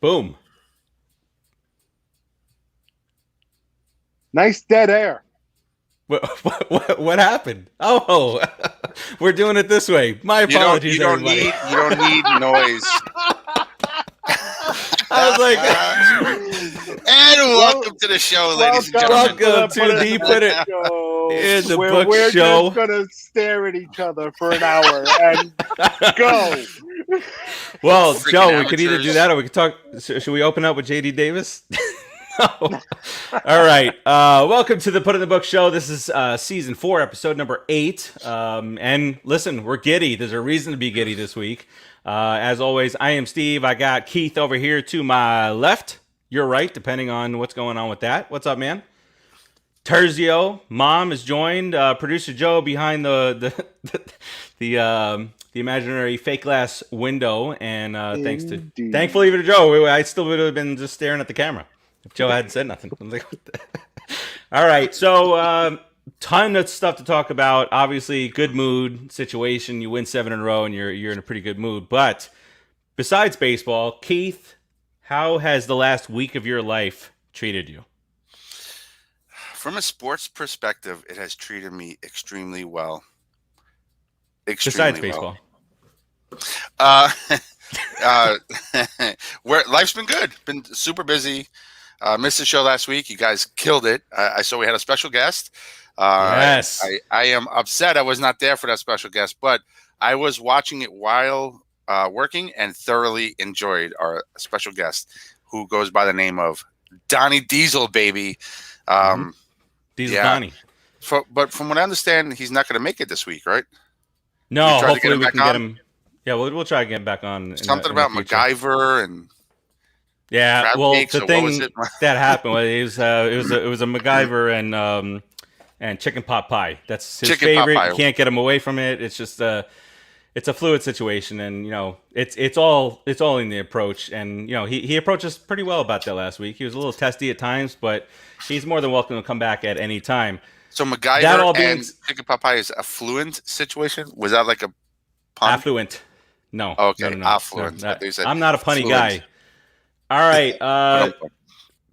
Boom. Nice dead air. What happened? Oh, we're doing it this way. My You don't. apologies, You don't everybody. need. You don't need noise. I was like, And welcome to the show, ladies and gentlemen. welcome to the Put It in the Book we're Show. just gonna stare at each other for an hour and go. Well, Freaking Joe, we could either amateurs. do that or we could talk. Should we open up with JD Davis? No. All right. Welcome to the Put in the Book Show. This is season 4, episode number 8. And listen, we're giddy. There's a reason to be giddy this week. As always, I am Steve. I got Keith over here to my left. You're right, depending on what's going on with that. What's up, man? Terzio, Mom is joined. Producer Joe behind the imaginary fake glass window. And Indeed. thankfully to Joe, I still would have been just staring at the camera if Joe hadn't said nothing. I was like, what the? All right, so ton of stuff to talk about. Obviously, good mood situation. You win 7 in a row, and you're in a pretty good mood. But besides baseball, Keith, how has the last week of your life treated you? From a sports perspective, it has treated me extremely well. Besides Extremely well. baseball, Where life's been good. Been super busy. Missed the show last week. You guys killed it. I saw we had a special guest. Yes. I am upset I was not there for that special guest, but I was watching it while working and thoroughly enjoyed our special guest, who goes by the name of Donnie Diesel, baby. Diesel yeah. Donnie. But from what I understand, he's not going to make it this week, right? No, You tried to get hopefully him we back can get on? him. Yeah, we'll try to get him back on. in Something the about future. MacGyver and Yeah, crab well, cakes, the or what thing was it? that happened was it was a MacGyver and chicken pot pie. That's his Chicken pot favorite. pie. You can't get him away from it. It's just it's a fluid situation, and it's all in the approach. And he approached us pretty well about that last week. He was a little testy at times, but he's more than welcome to come back at any time. So That MacGyver all being and chicken pot pie is a fluent situation? Was that like a pun? Affluent. No. Okay, no. affluent. No, I thought you said I'm not a punny fluent. guy. All right.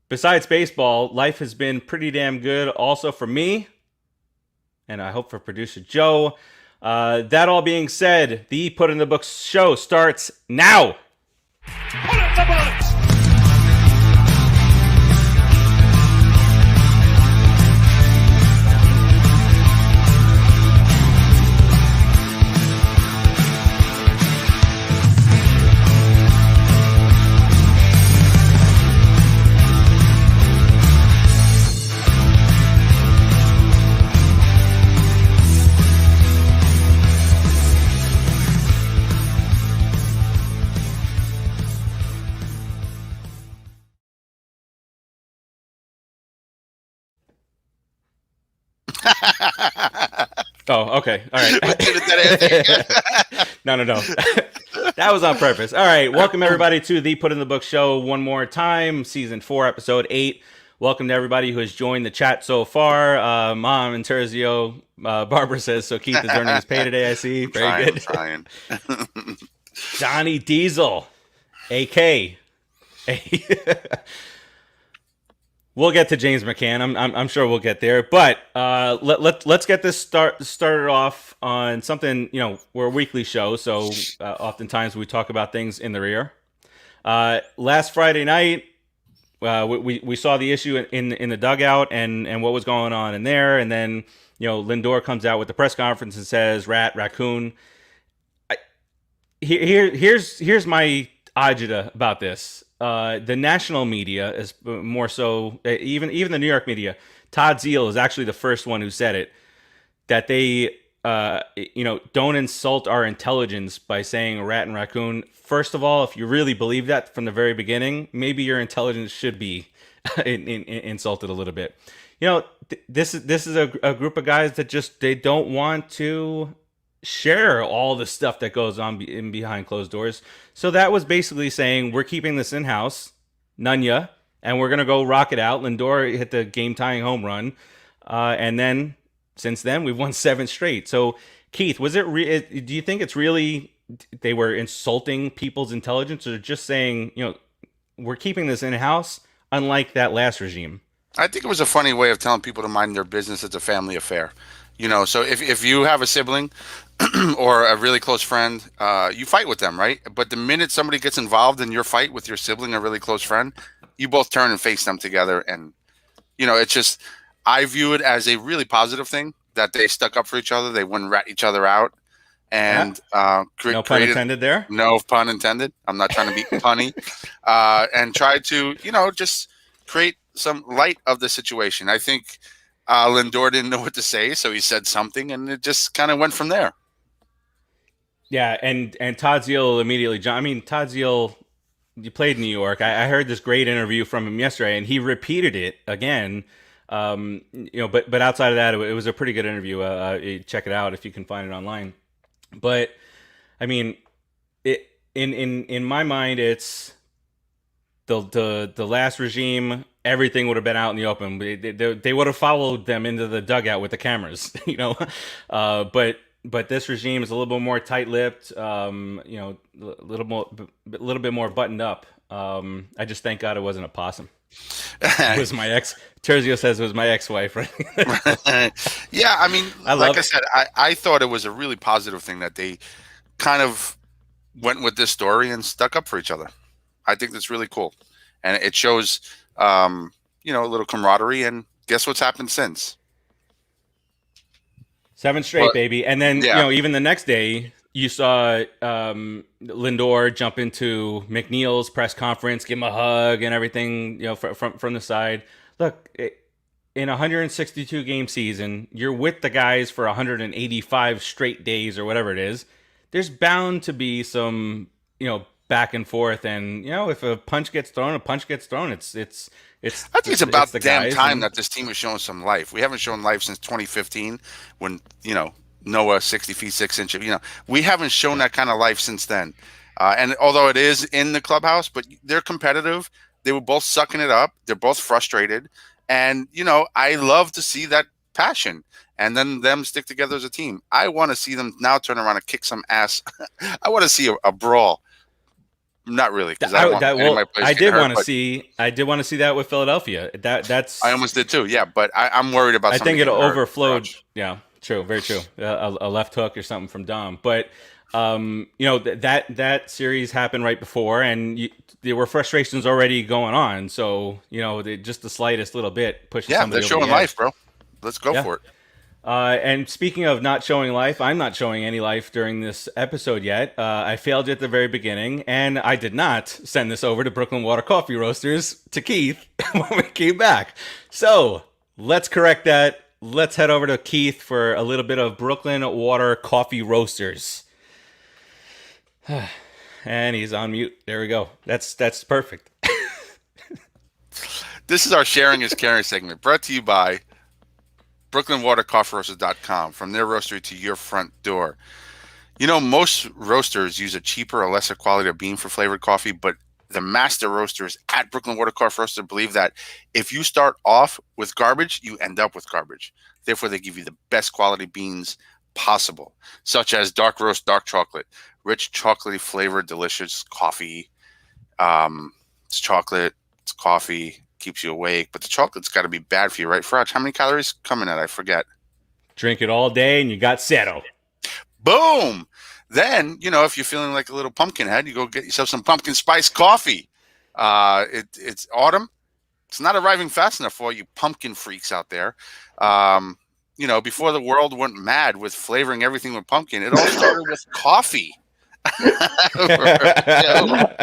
Besides baseball, life has been pretty damn good also for me, and I hope for producer Joe. That all being said, the Put in the Books show starts now. Put it in the books! Oh, okay. All right. Did it that answer? No. That was on purpose. All right. Welcome, everybody, to the Put in the Book show one more time. Season 4, episode 8. Welcome to everybody who has joined the chat so far. Mom and Terzio. Barbara says, so Keith is earning his pay today, I see. Very good. Trying. Donnie Diesel, A.K. We'll get to James McCann. I'm sure we'll get there. But let's get this started off on something. We're a weekly show, so oftentimes we talk about things in the rear. Last Friday night, we saw the issue in the dugout and what was going on in there, and then Lindor comes out with the press conference and says raccoon. Here's my agita about this. The national media is more so, even the New York media. Todd Zeal is actually the first one who said it, that they don't insult our intelligence by saying rat and raccoon. First of all, if you really believe that from the very beginning, maybe your intelligence should be insulted a little bit. This is a group of guys that just they don't want to share all the stuff that goes on behind closed doors. So that was basically saying we're keeping this in house, Nunya, and we're gonna go rock it out. Lindor hit the game-tying home run, and then since then we've won 7 straight. So Keith, was it? Do you think it's really they were insulting people's intelligence, or just saying, we're keeping this in house, unlike that last regime. I think it was a funny way of telling people to mind their business. It's a family affair. So if you have a sibling or a really close friend, you fight with them, right? But the minute somebody gets involved in your fight with your sibling or really close friend, you both turn and face them together. And, it's just, I view it as a really positive thing that they stuck up for each other. They wouldn't rat each other out. And No pun intended there. No pun intended. I'm not trying to be punny. And try to, just create some light of the situation. I think Lindor didn't know what to say, so he said something, and it just kind of went from there. Yeah, and Todd Zeile immediately. Todd Zeile, you played in New York. I heard this great interview from him yesterday, and he repeated it again. But outside of that, it was a pretty good interview. Check it out if you can find it online. But in my mind, it's the last regime. Everything would have been out in the open. They would have followed them into the dugout with the cameras, But this regime is a little bit more tight-lipped, a little bit more buttoned up. I just thank God it wasn't a possum. It was my ex. Terzio says it was my ex-wife, right? Yeah, I said, I thought it was a really positive thing that they kind of went with this story and stuck up for each other. I think that's really cool, and it shows, a little camaraderie. And guess what's happened since? 7 straight, baby. And then, even the next day, you saw Lindor jump into McNeil's press conference, give him a hug and everything, from the side. Look, in a 162 game season, you're with the guys for 185 straight days or whatever it is. There's bound to be some, back and forth. And, if a punch gets thrown, a punch gets thrown. I think it's about the damn time that this team is showing some life. We haven't shown life since 2015 when, Noah 60 feet 6 inches. We haven't shown that kind of life since then. And although it is in the clubhouse, but they're competitive. They were both sucking it up. They're both frustrated. And, I love to see that passion and then them stick together as a team. I want to see them now turn around and kick some ass. I want to see a brawl. Not really, because I did want to see that with Philadelphia. That's I almost did too. Yeah, but I'm worried about. I think it overflowed. Yeah, true, very true. A left hook or something from Dom, but that series happened right before, and there were frustrations already going on. So just the slightest little bit pushes. Yeah, they're showing life, bro. Let's go for it. And speaking of not showing life, I'm not showing any life during this episode yet. I failed you at the very beginning, and I did not send this over to Brooklyn Water Coffee Roasters to Keith when we came back. So let's correct that. Let's head over to Keith for a little bit of Brooklyn Water Coffee Roasters. And he's on mute. There we go. That's perfect. This is our Sharing is Caring segment, brought to you by BrooklynWaterCoffeeRoasters.com, from their roastery to your front door. Most roasters use a cheaper or lesser quality of bean for flavored coffee, but the master roasters at Brooklyn Water Coffee Roasters believe that if you start off with garbage, you end up with garbage. Therefore, they give you the best quality beans possible, such as dark roast, dark chocolate, rich chocolatey flavored, delicious coffee. It's chocolate, it's coffee, keeps you awake, but the chocolate's got to be bad for you, right, Frotch? How many calories come in it? I forget. Drink it all day and you got settled. Boom! Then, if you're feeling like a little pumpkin head, you go get yourself some pumpkin spice coffee. It's autumn. It's not arriving fast enough for you pumpkin freaks out there. Before the world went mad with flavoring everything with pumpkin, it all started with coffee.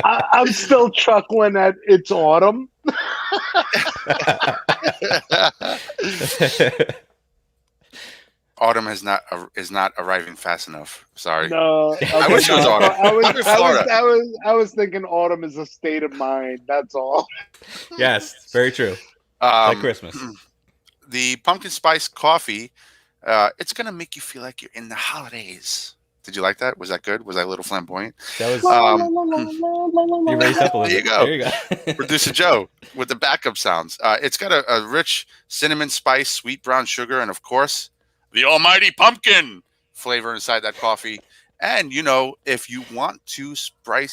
I'm still chuckling at it's autumn. Autumn is not arriving fast enough. Sorry. No, okay, I wish it was autumn. I was thinking autumn is a state of mind. That's all. Yes, very true. Like Christmas. The pumpkin spice coffee, it's gonna make you feel like you're in the holidays. Did you like that? Was that good? Was I a little flamboyant? That was. You raised up a little. There you go. Producer Joe with the backup sounds. It's got a rich cinnamon spice, sweet brown sugar, and of course, the almighty pumpkin flavor inside that coffee. And if you want to if you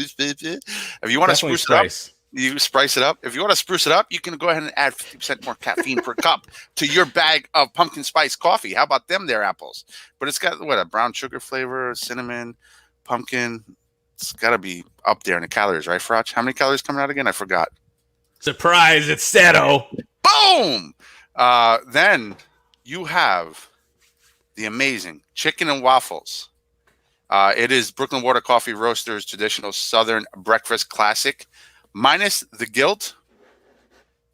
want to Definitely spruce it up, Spice. you spice it up. If you want to spruce it up, you can go ahead and add 50% more caffeine per cup to your bag of pumpkin spice coffee. How about them there apples? But it's got a brown sugar flavor, cinnamon, pumpkin. It's got to be up there in the calories, right, Frotch? How many calories coming out again? I forgot. Surprise! It's Seto. Boom! Then you have the amazing chicken and waffles. It is Brooklyn Water Coffee Roasters traditional Southern breakfast classic, minus the guilt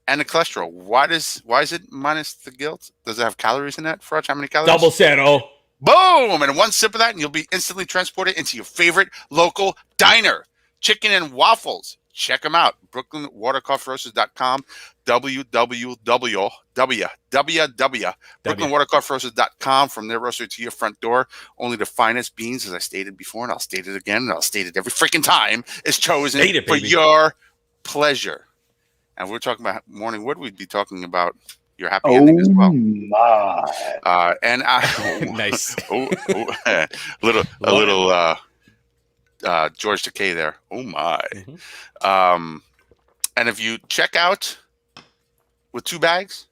and the cholesterol. Why is it minus the guilt? Does it have calories in that, Frotch? How many calories? Double Seto. Boom! And one sip of that, and you'll be instantly transported into your favorite local diner. Chicken and waffles. Check them out. BrooklynWaterCoffeeRoasters.com. www.brooklynwatercoffeeroasters.com. From their roaster to your front door. Only the finest beans, as I stated before, and I'll state it again, and I'll state it every freaking time, is chosen for your pleasure. And we're talking about morning wood. We'd be talking about your happy ending as well. My. And Nice. a little George Takei there. Oh my. Mm-hmm. And if you check out with 2 bags,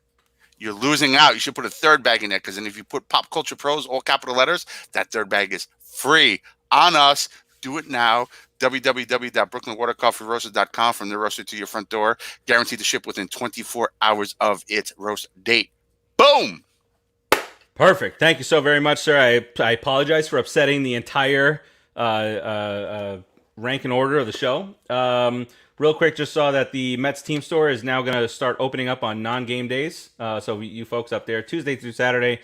you're losing out. You should put a 3rd bag in there, because then if you put Pop Culture Pros, all capital letters, that 3rd bag is free on us. Do it now. www.brooklynwatercoffeeroasters.com. From the roaster to your front door. Guaranteed to ship within 24 hours of its roast date. Boom! Perfect. Thank you so very much, sir. I apologize for upsetting the entire rank and order of the show. Real quick, just saw that the Mets team store is now going to start opening up on non-game days. So you folks up there, Tuesday through Saturday,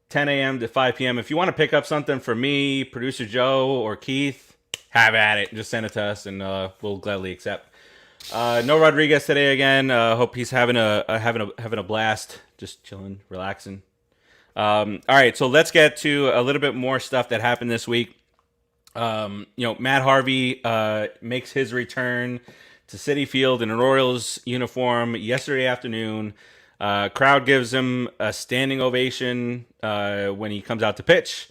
10 a.m. to 5 p.m. If you want to pick up something for me, producer Joe, or Keith, have at it. Just send it to us, and we'll gladly accept. No Rodriguez today again. Hope he's having a blast, just chilling, relaxing. All right, so let's get to a little bit more stuff that happened this week. Matt Harvey makes his return to Citi Field in an Orioles uniform yesterday afternoon. Crowd gives him a standing ovation when he comes out to pitch.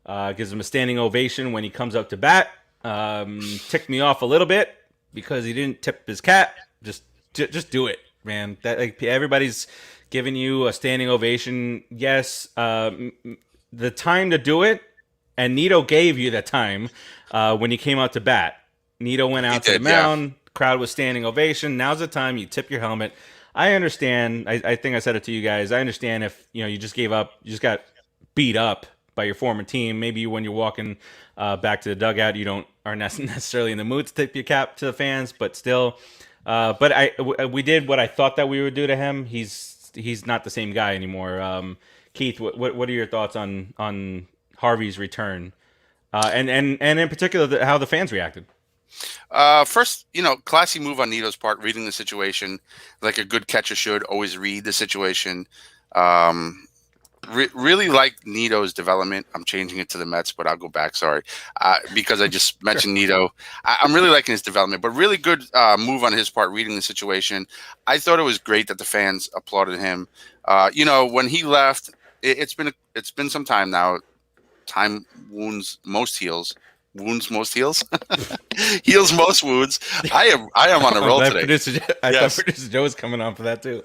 Gives him a standing ovation when he comes up to bat. Ticked me off a little bit because he didn't tip his cap. Just do it, man. That everybody's giving you a standing ovation. Yes, the time to do it. And Nito gave you that time when he came out to bat. Nito went out to the mound. Yeah. Crowd was standing ovation. Now's the time you tip your helmet. I understand. I think I said it to you guys. I understand if you just gave up, you just got beat up by your former team. Maybe when you're walking back to the dugout, you aren't necessarily in the mood to tip your cap to the fans. But still, we did what I thought that we would do to him. He's not the same guy anymore. Keith, what are your thoughts on Harvey's return, and in particular how the fans reacted? First, classy move on Nito's part, reading the situation like a good catcher should. Always read the situation. Really like Nito's development. I'm changing it to the Mets, but I'll go back. Sorry, because I just mentioned Nito. I'm really liking his development, but really good move on his part, reading the situation. I thought it was great that the fans applauded him. When he left, it's been some time now. Time wounds most heals. Wounds most heals. Heals most wounds. I am on a roll today. I thought producer Joe was coming on for that too.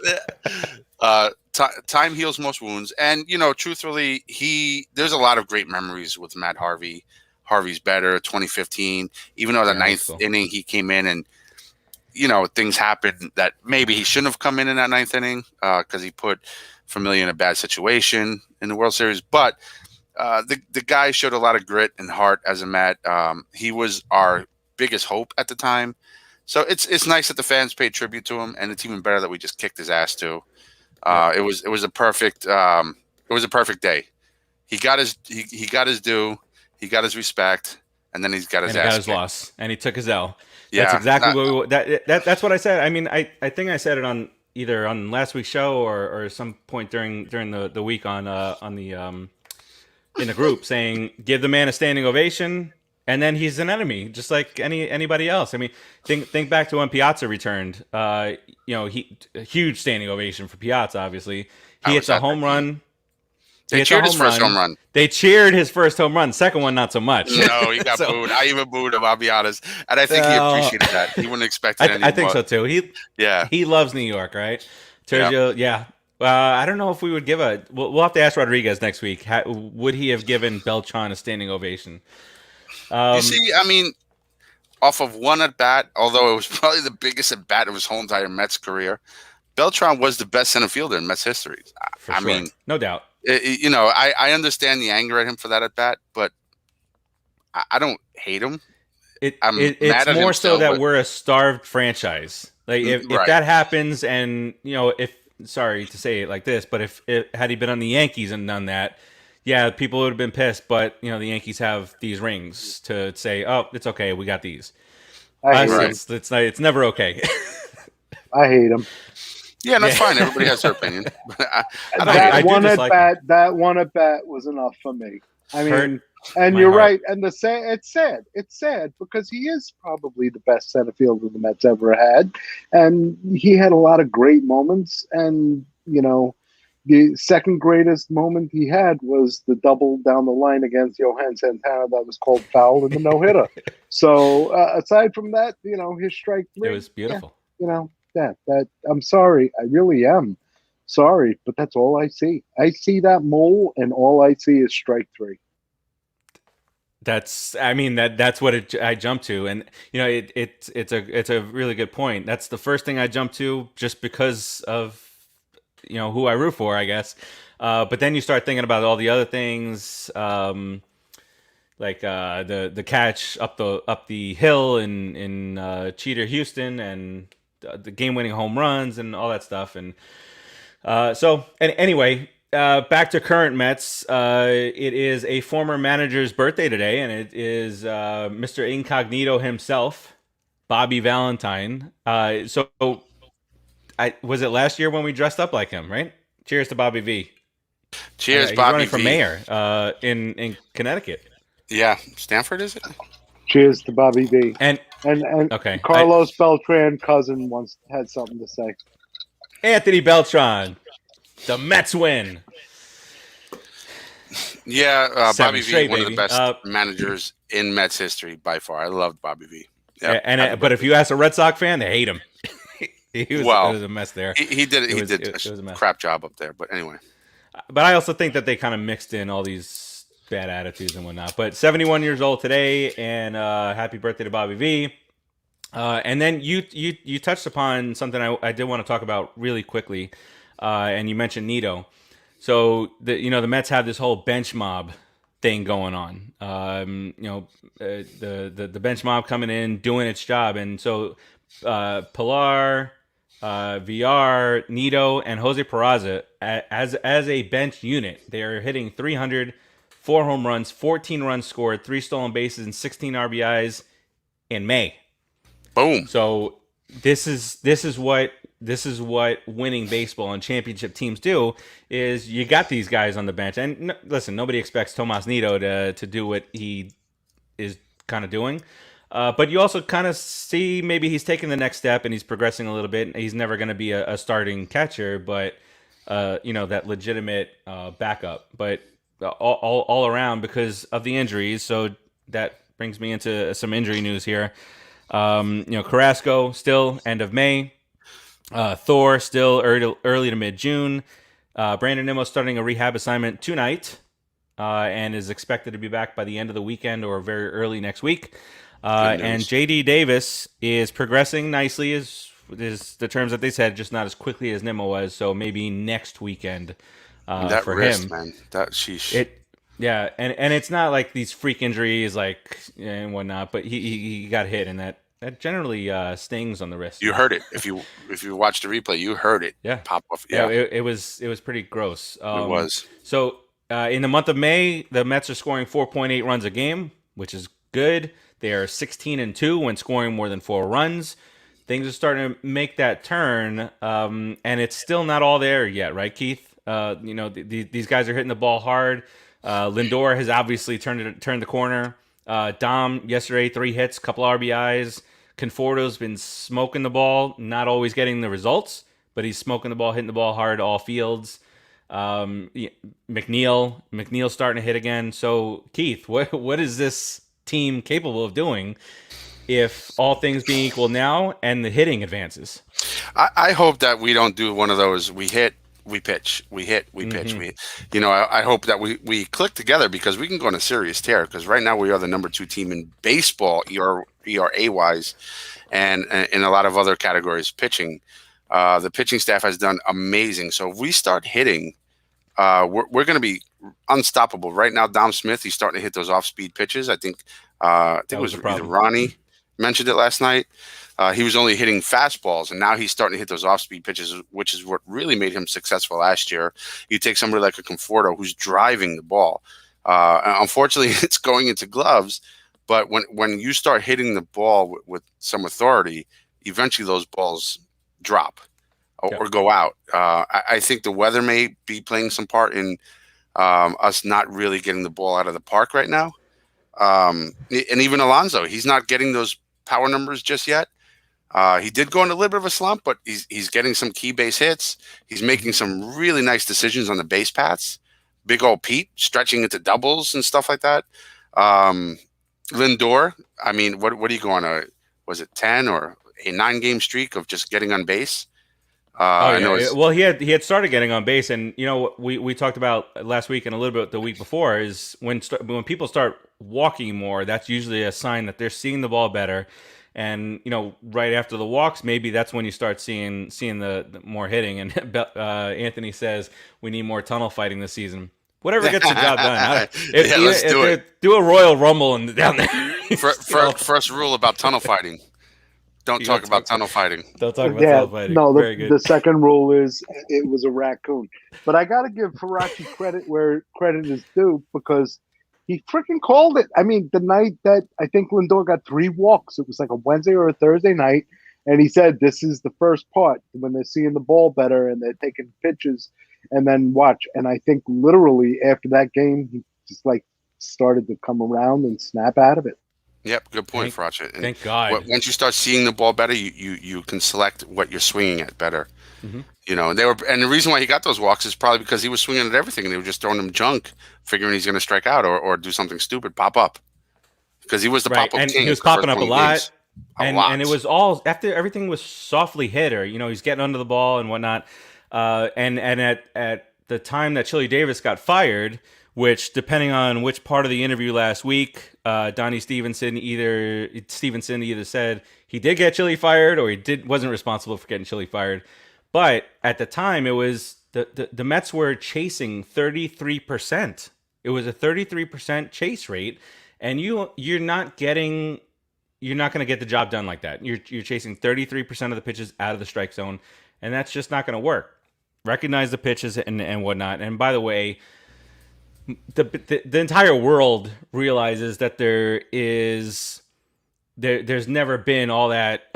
Time heals most wounds, and truthfully, there's a lot of great memories with Matt Harvey. Harvey's better. 2015, even though the ninth inning he came in and things happened that maybe he shouldn't have come in that 9th inning because he put Familia in a bad situation in the World Series, but. The guy showed a lot of grit and heart as a Met. He was our biggest hope at the time. So it's nice that the fans paid tribute to him, and it's even better that we just kicked his ass too. It was a perfect day. He got his due, he got his respect, and then he's got his ass. Got his loss, and he took his L. That's exactly that's what I said. I mean, I think I said it on either on last week's show or some point during the week on the in the group, saying give the man a standing ovation, and then he's an enemy, just like anybody else. I mean, think back to when Piazza returned. A huge standing ovation for Piazza. Obviously, he hits a home run. They hits a cheered his first home run. They cheered his first home run. Second one, not so much. No, he got So- booed. I even booed him, I'll be honest. And I think he appreciated that. He wouldn't expect it anymore. I think so too. Yeah. He loves New York, right? Sergio, yeah. I don't know if we would give a. We'll have to ask Rodriguez next week. Would he have given Beltran a standing ovation? You see, I mean, off of one at bat, although it was probably the biggest at bat of his whole entire Mets career, Beltran was the best center fielder in Mets history. For sure. mean, no doubt. I understand the anger at him for that at bat, but I don't hate him. It's mad at more him so still, that but- we're a starved franchise. Like if Right. that happens, and if sorry to say it like this, but if had he been on the Yankees and done that, yeah, people would have been pissed. But the Yankees have these rings to say, oh, it's okay, we got these. I hate Us, him. it's never okay. I hate him. Yeah, that's Yeah. fine. Everybody has their opinion. I don't I That do one at dislike bat, that one at bat was enough for me. I mean, Hurt and my you're heart. right. And it's sad. It's sad because he is probably the best center fielder the Mets ever had, and he had a lot of great moments. And the second greatest moment he had was the double down the line against Johan Santana that was called foul in the no hitter. So aside from that, his strike It three, was beautiful. that I'm sorry, I really am sorry, but that's all I see. I see that mole, and all I see is strike three. That's what I jumped to, and it's a really good point. That's the first thing I jumped to, just because of who I root for, I guess. But then you start thinking about all the other things, like the catch up the hill in Cheater Houston, and the game-winning home runs and all that stuff. And anyway, back to current Mets. It is a former manager's birthday today, and it is Mr. Incognito himself, Bobby Valentine. Was it last year when we dressed up like him, right? Cheers to Bobby V. Cheers, He's Bobby running for V. mayor in Connecticut. Yeah, Stanford, is it? Cheers to Bobby B. And And okay, Carlos Beltran cousin once had something to say. Anthony Beltran, the Mets win. Yeah, Seven Bobby V, straight, one of the baby. best managers in Mets history by far. I loved Bobby V. Yeah, But if you ask a Red Sox fan, they hate him. It was a mess there. he did It he was- did it was a a mess. crap job up there. But anyway, But I also think that they kind of mixed in all these bad attitudes and whatnot. But 71 years old today, and happy birthday to Bobby V. And then you touched upon something I did want to talk about really quickly, and you mentioned Nito. So the Mets have this whole bench mob thing going on. The bench mob coming in, doing its job, and so Pilar, VR, Nito, and Jose Peraza as a bench unit, they are hitting 300, 4 home runs, 14 runs scored, 3 stolen bases, and 16 RBIs in May. boom. So this is what winning baseball and championship teams do. Is you got these guys on the bench, and listen, nobody expects Tomas Nito to do what he is kind of doing. But you also kind of see maybe he's taking the next step and he's progressing a little bit. He's never going to be a starting catcher, but that legitimate backup. But all around, because of the injuries. So that brings me into some injury news here. Carrasco still end of May. Thor still early to mid June. Brandon Nimmo starting a rehab assignment tonight, and is expected to be back by the end of the weekend or very early next week. And JD Davis is progressing nicely, is the terms that they said, just not as quickly as Nimmo was. So maybe next weekend That for wrist, him. man. That sheesh. And it's not like these freak injuries and whatnot, but he got hit, and that generally stings on the wrist. You heard it. If you watched the replay, you heard it. Yeah. Pop off. Yeah, Yeah, it was pretty gross. it was. So in the month of May, the Mets are scoring 4.8 runs a game, which is good. They are 16-2 when scoring more than 4 runs. Things are starting to make that turn, and it's still not all there yet, right, Keith? These guys are hitting the ball hard. Lindor has obviously turned the corner. Dom yesterday, 3 hits, couple RBIs. Conforto's been smoking the ball, not always getting the results, but he's smoking the ball, hitting the ball hard, all fields. McNeil's starting to hit again. So Keith, what is this team capable of doing if all things being equal now and the hitting advances? I hope that we don't do one of those. We hit, we pitch, we hit, we pitch. I hope that we click together because we can go on a serious tear. Because right now we are the number 2 team in baseball, ERA wise, and in a lot of other categories. Pitching, the pitching staff has done amazing. So if we start hitting, we're going to be unstoppable. Right now, Dom Smith, he's starting to hit those off-speed pitches. I think it was either Ronnie mentioned it last night. He was only hitting fastballs, and now he's starting to hit those off-speed pitches, which is what really made him successful last year. You take somebody like a Conforto who's driving the ball. Unfortunately, it's going into gloves, but when you start hitting the ball with some authority, eventually those balls drop or go out. I think the weather may be playing some part in us not really getting the ball out of the park right now. And even Alonso, he's not getting those power numbers just yet. He did go in a little bit of a slump, but he's getting some key base hits. He's making some really nice decisions on the base paths. Big old Pete stretching into doubles and stuff like that. Lindor, I mean, what are you going on? Was it 10 or a 9-game streak of just getting on base? Well, he had started getting on base, and we talked about last week and a little bit the week before is when people start walking more, that's usually a sign that they're seeing the ball better. And right after the walks, maybe that's when you start seeing the more hitting. And Anthony says we need more tunnel fighting this season. Whatever gets the job done. Let's do it. Do a Royal Rumble down there. First rule about tunnel fighting: don't talk about tunnel fighting. Don't talk about tunnel fighting. No, Very good. The second rule is it was a raccoon. But I got to give Faraci credit where credit is due because he freaking called it. I mean, the night that I think Lindor got 3 walks, it was like a Wednesday or a Thursday night, and he said this is the first part when they're seeing the ball better and they're taking pitches and then watch. And I think literally after that game, he just started to come around and snap out of it. Yep, good point, Faraci. Thank God. Once you start seeing the ball better, you can select what you're swinging at better. Mm-hmm. And the reason why he got those walks is probably because he was swinging at everything and they were just throwing him junk, figuring he's going to strike out or do something stupid, pop up. Because he was the pop up king. He was popping up a lot. And it was all after everything was softly hit, or he's getting under the ball and whatnot. And at the time that Chili Davis got fired, which depending on which part of the interview last week, Donnie Stevenson either said he did get Chili fired or he wasn't responsible for getting Chili fired. But at the time, it was the Mets were chasing 33%. It was a 33% chase rate, and you're not going to get the job done like that. You're chasing 33% of the pitches out of the strike zone, and that's just not going to work. Recognize the pitches and whatnot. And by the way, the entire world realizes that there's never been all that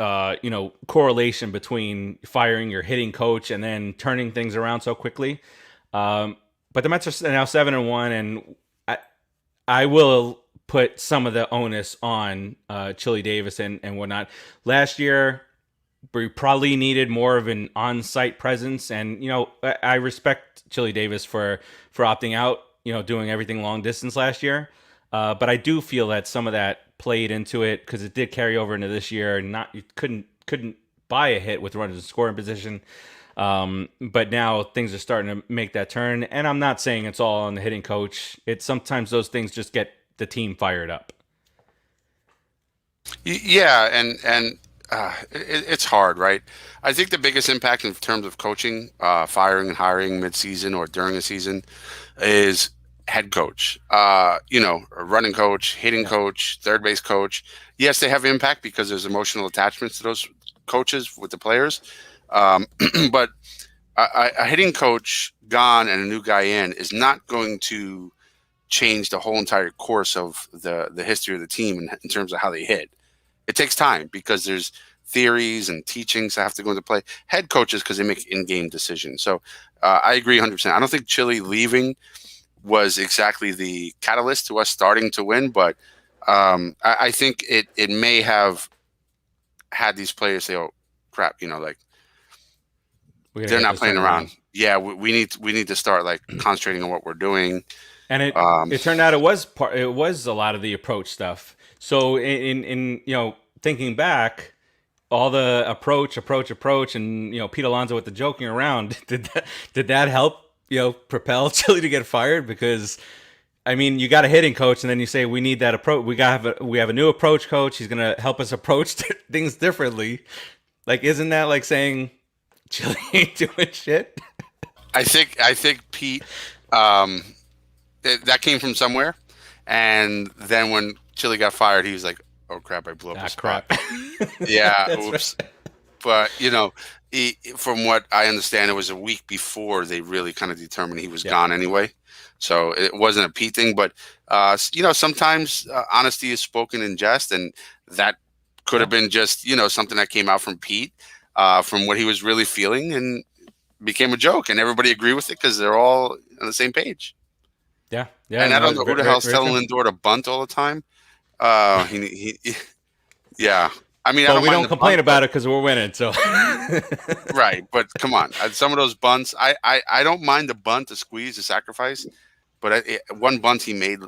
correlation between firing your hitting coach and then turning things around so quickly. But the Mets are now 7-1, and I will put some of the onus on Chili Davis and whatnot. Last year, we probably needed more of an on-site presence, and I respect Chili Davis for opting out, doing everything long distance last year. But I do feel that some of that played into it because it did carry over into this year. You couldn't buy a hit with runners in scoring position. But now things are starting to make that turn, and I'm not saying it's all on the hitting coach. It's sometimes those things just get the team fired up. Yeah, and it's hard, right? I think the biggest impact in terms of coaching, firing and hiring mid-season or during a season is head coach, a running coach, hitting coach, third base coach. Yes, they have impact because there's emotional attachments to those coaches with the players. But a hitting coach gone and a new guy in is not going to change the whole entire course of the history of the team in terms of how they hit. It takes time because there's theories and teachings that have to go into play. Head coaches, because they make in-game decisions. So I agree 100%. I don't think Chili leaving was exactly the catalyst to us starting to win, but I think it may have had these players say, oh, crap, We gotta They're get not this playing turned around. Yeah, we need to start like concentrating on what we're doing. And it turned out it was a lot of the approach stuff. So in thinking back, all the approach, and Pete Alonso with the joking around, did that help propel Chile to get fired? Because I mean, you got a hitting coach, and then you say we need that approach. We have a new approach coach. He's gonna help us approach things differently. Like, isn't that like saying Chile ain't doing shit? I think Pete, that came from somewhere, and then when Chile got fired, he was like, "Oh crap, I blew up a spot." Crap. Yeah, That's oops. right. But from what I understand, it was a week before they really kind of determined he was gone anyway. So it wasn't a Pete thing. But sometimes honesty is spoken in jest, and that could have been just something that came out from Pete, from what he was really feeling, and became a joke, and everybody agreed with it because they're all on the same page. Yeah. And I don't know who the hell's telling Lindor to bunt all the time. Yeah. I mean, But we don't complain about it because we're winning. So right, but come on, some of those bunts, I don't mind the bunt, the squeeze, the sacrifice, but one bunt he made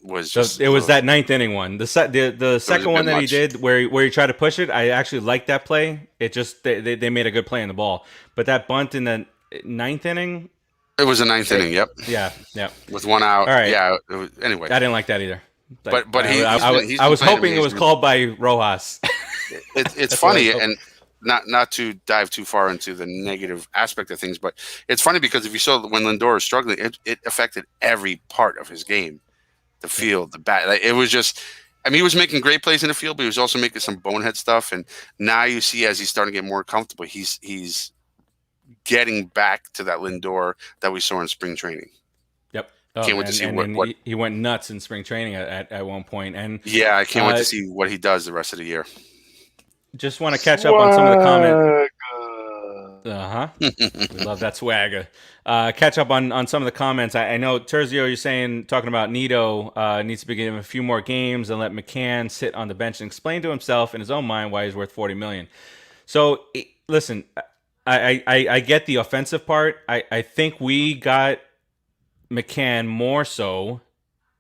was just it was that ninth inning one. The second one that much. he did where he tried to push it. I actually liked that play. It just they made a good play on the ball. But that bunt in the ninth inning. It was a ninth inning. Yep. Yeah. With one out. All right. Yeah. Anyway, I didn't like that either. But I was hoping it was called by Rojas. It's funny, and not to dive too far into the negative aspect of things, but it's funny because if you saw when Lindor was struggling, it affected every part of his game, the field, the bat. Like, it was just, I mean, he was making great plays in the field, but he was also making some bonehead stuff. And now you see, as he's starting to get more comfortable, he's getting back to that Lindor that we saw in spring training. Yep. Can't wait to see what he went nuts in spring training at one point. And yeah, I can't wait to see what he does the rest of the year. Just want to catch up on some of the comments. We love that swagger. Catch up on some of the comments. I know Terzio, you're talking about Nito needs to be given a few more games and let McCann sit on the bench and explain to himself in his own mind why he's worth $40 million. So listen, I get the offensive part. I think we got McCann more so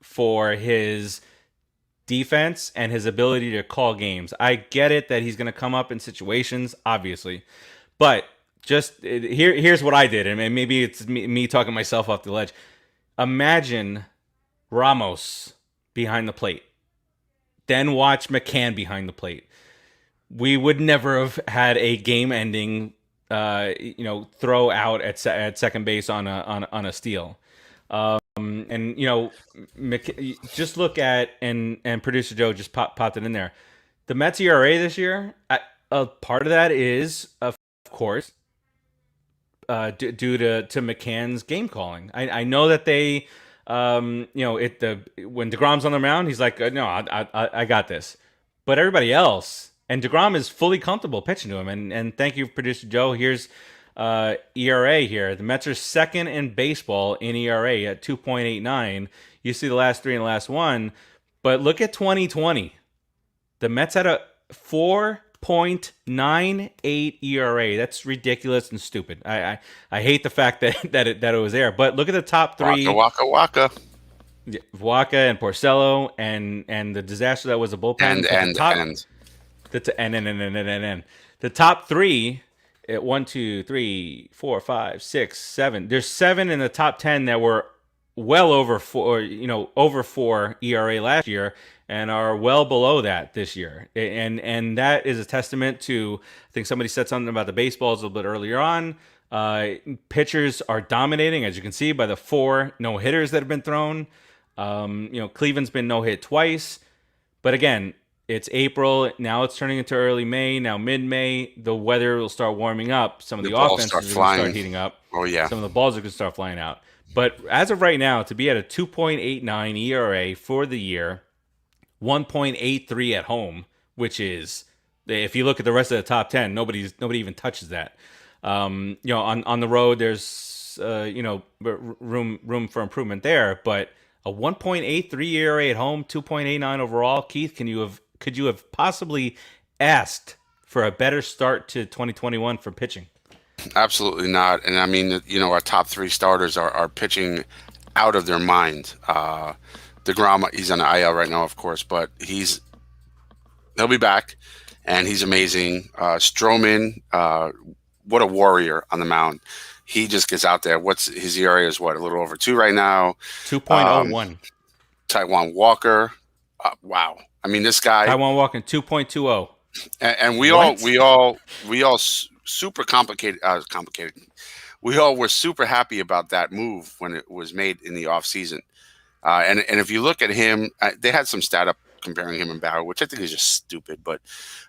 for his defense and his ability to call games. I get it that he's going to come up in situations, obviously, but just here's what I did, and maybe it's me talking myself off the ledge. Imagine Ramos behind the plate, then watch McCann behind the plate. We would never have had a game-ending, throw out at second base on a steal. And just look at and producer Joe just popped it in there. The Mets ERA this year, a part of that is of course due to McCann's game calling. I know that they when DeGrom's on the mound, he's like, no, I got this. But everybody else, and DeGrom is fully comfortable pitching to him. And thank you, producer Joe. Here's ERA here. The Mets are second in baseball in ERA at 2.89. You see the last three and the last one, but look at 2020. The Mets had a 4.98 ERA. That's ridiculous and stupid. I hate the fact that it was there. But look at the top three. Waka. Waka and Porcello and the disaster that was the bullpen. The top three. 1, 2, 3, 4, 5, 6, 7. There's 7 in the top 10 that were well over 4, over 4 ERA last year, and are well below that this year. And that is a testament to, I think somebody said something about the baseballs a little bit earlier on. Pitchers are dominating, as you can see, by the 4 no-hitters that have been thrown. Cleveland's been no-hit twice. But again, it's April. Now it's turning into early May. Now mid-May, the weather will start warming up. Some of the offenses are going to start heating up. Oh, yeah. Some of the balls are going to start flying out. But as of right now, to be at a 2.89 ERA for the year, 1.83 at home, which is, if you look at the rest of the top 10, nobody even touches that. On the road, there's room for improvement there. But a 1.83 ERA at home, 2.89 overall. Keith, could you have possibly asked for a better start to 2021 for pitching? Absolutely not. And I mean, our top three starters are pitching out of their mind. DeGrom, he's on the IL right now, of course, but he'll be back, and he's amazing. Stroman, what a warrior on the mound. He just gets out there. What's his ERA is a little over 2 right now. 2.01. Taijuan Walker, wow. I mean, this guy. Taijuan Walker 2.20. And we all super complicated. We all were super happy about that move when it was made in the off season. And if you look at him, they had some stat up comparing him and Bauer, which I think is just stupid. But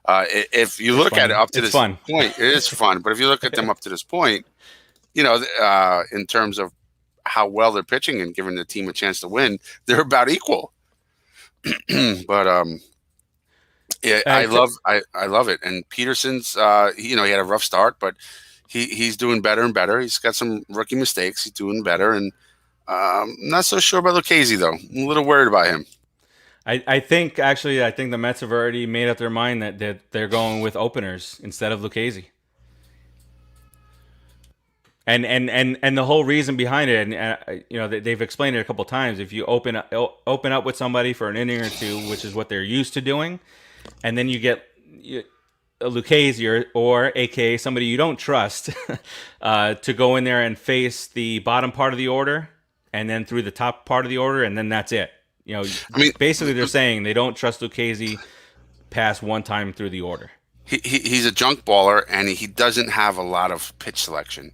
if you look at it up to this point, it is fun. But if you look at them up to this point, in terms of how well they're pitching and giving the team a chance to win, they're about equal. But yeah, I love it. And Peterson's, he had a rough start, but he's doing better and better. He's got some rookie mistakes. He's doing better, and I'm not so sure about Lucchesi though. I'm a little worried about him. I think the Mets have already made up their mind that they're going with openers instead of Lucchesi. And the whole reason behind it, and they've explained it a couple times. If you open up with somebody for an inning or two, which is what they're used to doing, and then you get a Lucchesi or AKA somebody you don't trust to go in there and face the bottom part of the order, and then through the top part of the order, and then that's it. Basically they're saying they don't trust Lucchesi past one time through the order. He's a junk baller, and he doesn't have a lot of pitch selection.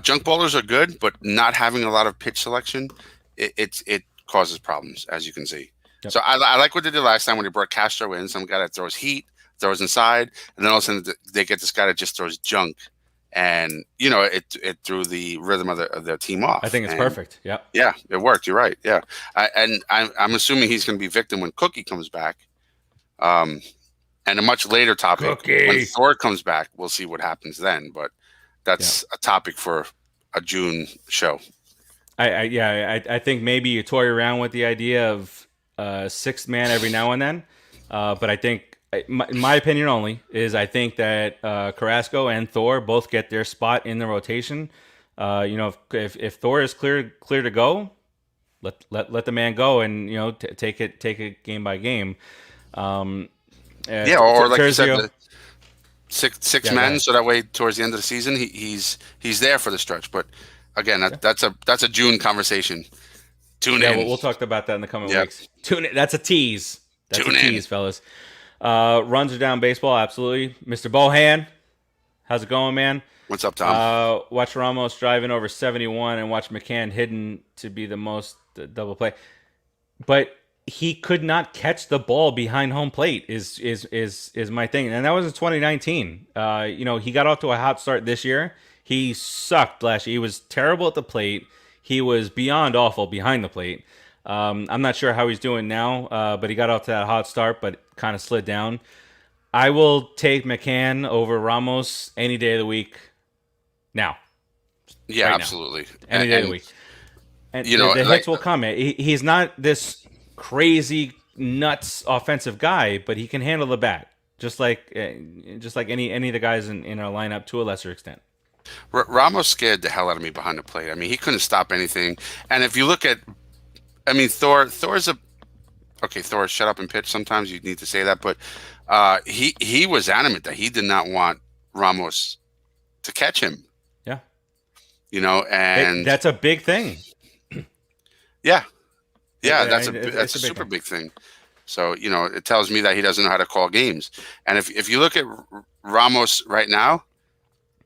Junk ballers are good, but not having a lot of pitch selection, it causes problems, as you can see. Yep. So I like what they did last time when they brought Castro in, some guy that throws heat, throws inside, and then all of a sudden they get this guy that just throws junk, and it threw the rhythm of their team off. I think it's perfect. Yep. Yeah, it worked. You're right. Yeah, I'm assuming he's going to be victim when Cookie comes back. And a much later topic, when Thor comes back, we'll see what happens then. But that's a topic for a June show. I think maybe you toy around with the idea of sixth man every now and then, but I think, in my opinion only, is I think that Carrasco and Thor both get their spot in the rotation. If Thor is clear to go, let the man go, and take it game by game. Or like you said, six men, so that way towards the end of the season he's there for the stretch. But again, that's a June conversation. Tune in. We'll talk about that in the coming weeks. Tune in. That's a tease. Tease, fellas. Runs are down baseball, absolutely. Mr. Bohan, how's it going, man? What's up, Tom? Watch Ramos driving over 71 and watch McCann hidden to be the most double play. But he could not catch the ball behind home plate is my thing. And that was in 2019. He got off to a hot start this year. He sucked last year. He was terrible at the plate. He was beyond awful behind the plate. I'm not sure how he's doing now, but he got off to that hot start, but kind of slid down. I will take McCann over Ramos any day of the week now. Yeah, right absolutely. Now. Any day of the week. And the hits will come. He's not this crazy nuts offensive guy, but he can handle the bat just like any of the guys in our lineup to a lesser extent. Ramos scared the hell out of me behind the plate. I mean, he couldn't stop anything. And if you look at, Thor's Thor, shut up and pitch. Sometimes you need to say that, but he was adamant that he did not want Ramos to catch him. Yeah, and that's a big thing. Yeah. Yeah, that's a super big thing. So, it tells me that he doesn't know how to call games. And if you look at Ramos right now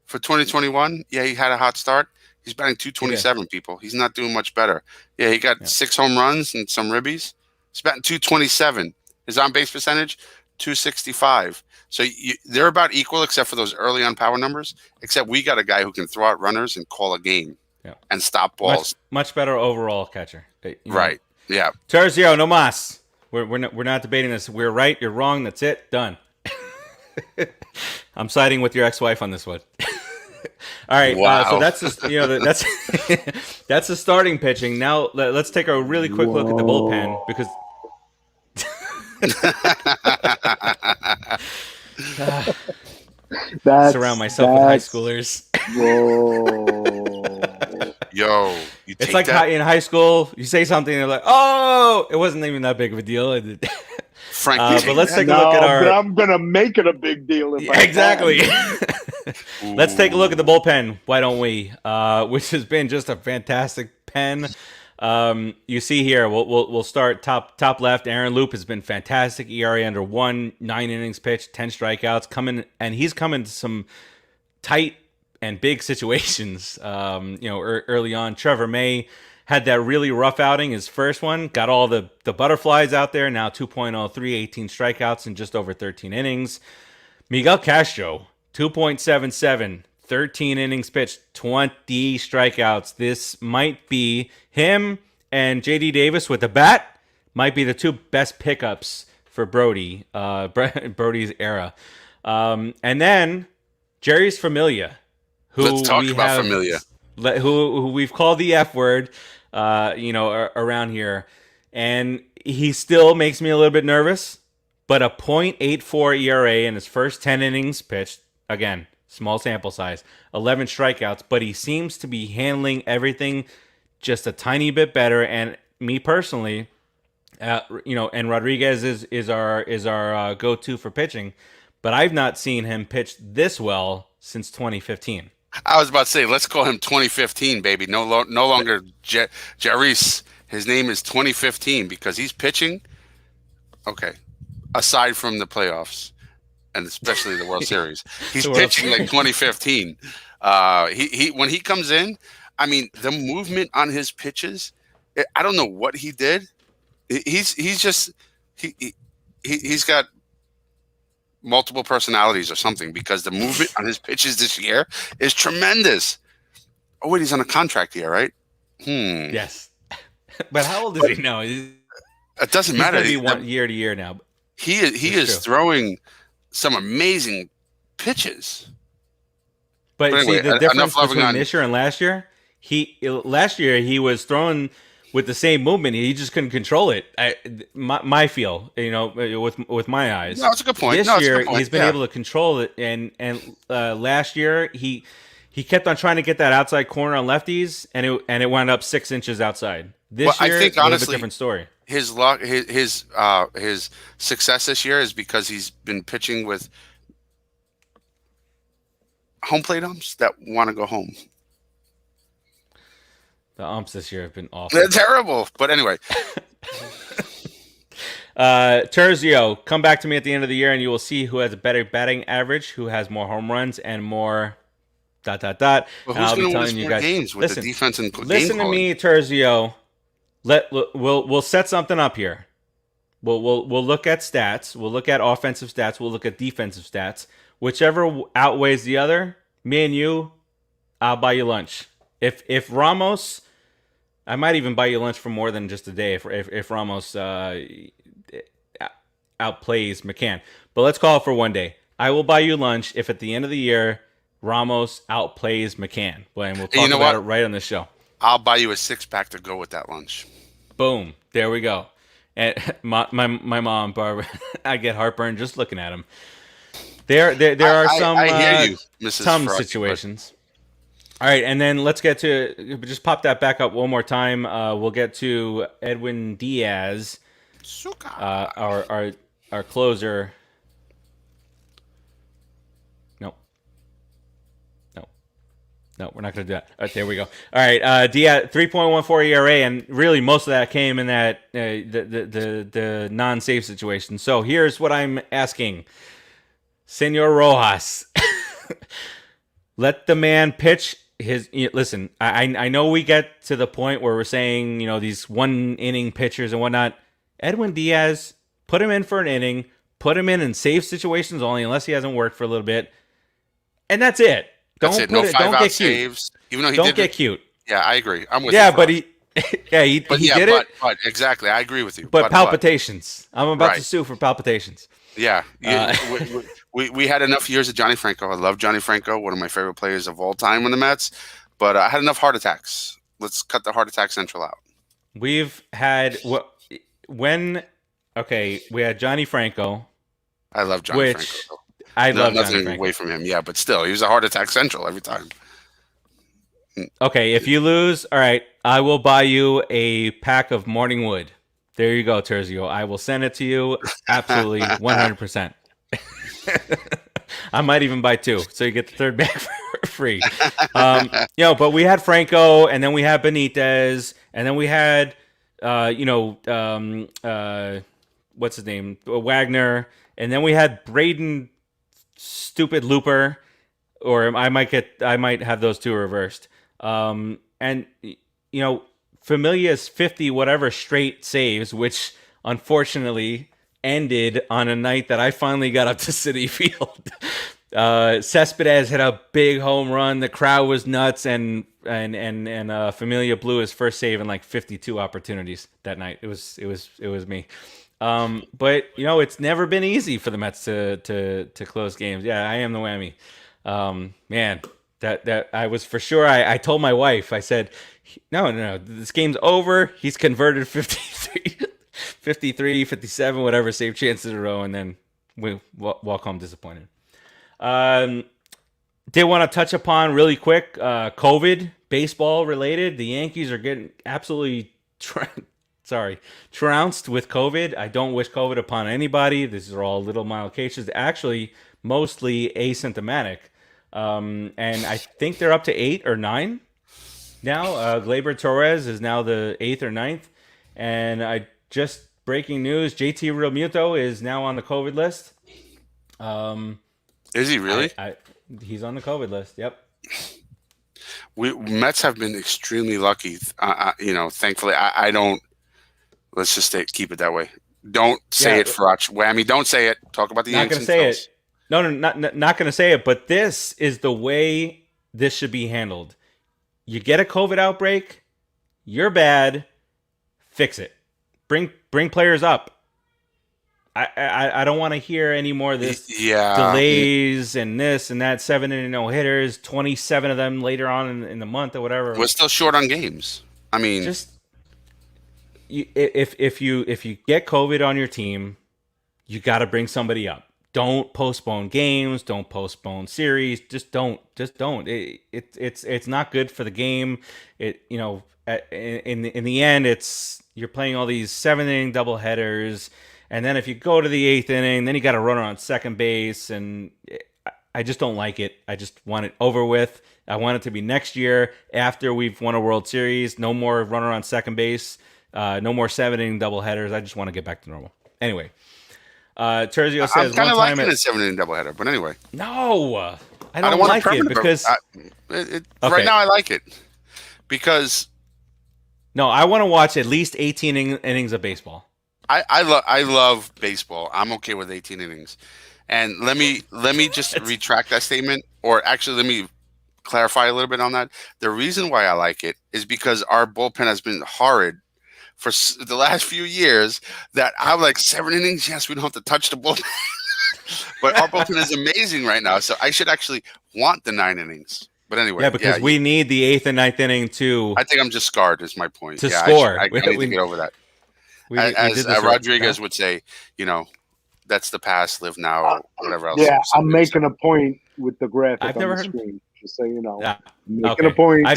for 2021, he had a hot start. He's batting 227, people. He's not doing much better. Yeah, he got 6 home runs and some ribbies. He's batting 227. His on-base percentage, 265. So they're about equal except for those early on power numbers, except we got a guy who can throw out runners and call a game and stop balls. Much better overall catcher. Right. Yeah. Tercio, no mas. We're not debating this. We're right. You're wrong. That's it. Done. I'm siding with your ex-wife on this one. All right. Wow. So that's that's the starting pitching. Now let's take a really quick look at the bullpen because surround myself with high schoolers. Whoa. Yo, you It's take like that, in high school, you say something, and they're like, "Oh, it wasn't even that big of a deal." Frank. You But take let's that? take a look at But our I'm gonna make it a big deal if I exactly. can. Let's take a look at the bullpen. Why don't we? Which has been just a fantastic pen. You see here, we'll start top left. Aaron Loop has been fantastic. ERA under 1, 9 innings pitched, 10 strikeouts. He's coming to some tight and big situations. Early on, Trevor May had that really rough outing, his first one, got all the butterflies out there. Now 2.03, 18 strikeouts in just over 13 innings. Miguel Castro, 2.77, 13 innings pitched, 20 strikeouts. This might be him and JD Davis with the bat. Might be the two best pickups for Brody, Brody's era. And then Jerry's Familia, who Let's talk we about have, Familia. who we've called the F word, around here, and he still makes me a little bit nervous. But a .84 ERA in his first 10 innings pitched. Again, small sample size, 11 strikeouts, but he seems to be handling everything just a tiny bit better. And me personally, and Rodriguez is our go-to for pitching, but I've not seen him pitch this well since 2015. I was about to say, let's call him 2015, baby. No longer Jarris. His name is 2015 because he's pitching. Okay, aside from the playoffs and especially the World Series, he's pitching like 2015. He when he comes in, I mean, the movement on his pitches. I don't know what he did. He's got multiple personalities or something because the movement on his pitches this year is tremendous. Oh wait, he's on a contract here, right? Yes, but how old is he now? It doesn't matter. He's going to be year to year now. He is throwing some amazing pitches. But anyway, see the difference enough between on this year and last year. Last year he was throwing with the same movement. He just couldn't control it. My feel, with my eyes. No, it's a good point. This No, it's a year good point. he's been able to control it, and last year he kept on trying to get that outside corner on lefties, and it wound up 6 inches outside. This year, I think a little honestly, bit different story. His luck, his success this year is because he's been pitching with home plate umps that want to go home. The umps this year have been awful. They're terrible. But anyway. Terzio, come back to me at the end of the year and you will see who has a better batting average, who has more home runs and more ... But And who's I'll going be to telling win you more guys. games with the defense and game Listen to quality? me, Terzio. We'll set something up here. We'll look at stats. We'll look at offensive stats. We'll look at defensive stats. Whichever outweighs the other, me and you, I'll buy you lunch. If Ramos, I might even buy you lunch for more than just a day if Ramos outplays McCann. But let's call it for one day. I will buy you lunch if at the end of the year Ramos outplays McCann. And we'll talk about it right on this show. I'll buy you a 6-pack to go with that lunch. Boom. There we go. And my mom, Barbara, I get heartburn just looking at him. There are some I hear you, Mrs. some Frog, situations. All right, and then let's get to just pop that back up one more time. We'll get to Edwin Diaz, our closer. No, we're not going to do that. There we go. All right, Diaz, 3.14 ERA, and really most of that came in that the non-save situation. So here's what I'm asking. Senor Rojas, let the man pitch his... Listen, I know we get to the point where we're saying, these one-inning pitchers and whatnot. Edwin Diaz, put him in for an inning, put him in save situations only unless he hasn't worked for a little bit, and that's it. That's it. No 5-out saves. Even though he don't get cute. Yeah, I agree. I'm with you. Yeah, but he did it. But exactly, I agree with you. But palpitations. I'm about to sue for palpitations. Yeah. We had enough years of Johnny Franco. I love Johnny Franco, one of my favorite players of all time in the Mets. But I had enough heart attacks. Let's cut the heart attack central out. We've had we had Johnny Franco. I love Johnny Franco. I love Johnny nothing Franco. away from him, yeah, but still, he was a heart attack central every time. Okay, if you lose, all right, I will buy you a pack of Morning Wood. There you go, Terzio. I will send it to you. Absolutely, 100%. I might even buy two, so you get the third bag for free. But we had Franco, and then we had Benitez, and then we had, what's his name, Wagner, and then we had Braden, stupid Looper, or I might have those two reversed. And Familia's 50 whatever straight saves, which unfortunately ended on a night that I finally got up to Citi Field. Cespedes hit a big home run. The crowd was nuts, and Familia blew his first save in like 52 opportunities that night. It was me. But it's never been easy for the Mets to close games. Yeah, I am the whammy. Man, that I was for sure. I told my wife, I said, no, this game's over. He's converted 53, 57, whatever save chances in a row, and then we walk home disappointed. Did want to touch upon really quick, COVID, baseball related. The Yankees are getting absolutely trounced with COVID. I don't wish COVID upon anybody. These are all little mild cases. Actually, mostly asymptomatic. And I think they're up to 8 or 9 now. Gleyber Torres is now the 8th or 9th. And breaking news, JT Realmuto is now on the COVID list. Is he really? He's on the COVID list. Yep. Mets have been extremely lucky. Thankfully, I don't. Let's just keep it that way. Don't say it, Frotch. Whammy, don't say it. Talk about the Yankees. Not going to say it. No, not going to say it. But this is the way this should be handled. You get a COVID outbreak, you're bad. Fix it. Bring players up. I don't want to hear any more of this delays and this and that. 7-0 no-hitters, 27 of them later on in the month or whatever. We're still short on games. I mean, if you get COVID on your team, you got to bring somebody up. Don't postpone games. Don't postpone series. Just don't. It's not good for the game. In the end, you're playing all these 7-inning doubleheaders. And then if you go to the 8th inning, then you got to run on second base. And I just don't like it. I just want it over with. I want it to be next year after we've won a World Series. No more runner on second base. No more 7-inning doubleheaders. I just want to get back to normal. Anyway, Terzio says, I'm kind of liking a 7-inning doubleheader. But anyway. No, I don't like it because... Right now I like it. Because... No, I want to watch at least 18 innings of baseball. I love baseball. I'm okay with 18 innings. And let me just retract that statement, or actually let me clarify a little bit on that. The reason why I like it is because our bullpen has been horrid for the last few years that I'm like 7 innings. Yes, we don't have to touch the bullpen, but our bullpen is amazing right now. So I should actually want the 9 innings. But anyway, because we need the 8th and 9th inning to. I think I'm just scarred. Is my point. To score. I need to get over that. As Rodriguez would say, that's the past. Live now, or whatever else. Yeah, I'm making a point with the graphic on the screen, just so you know. Making a point.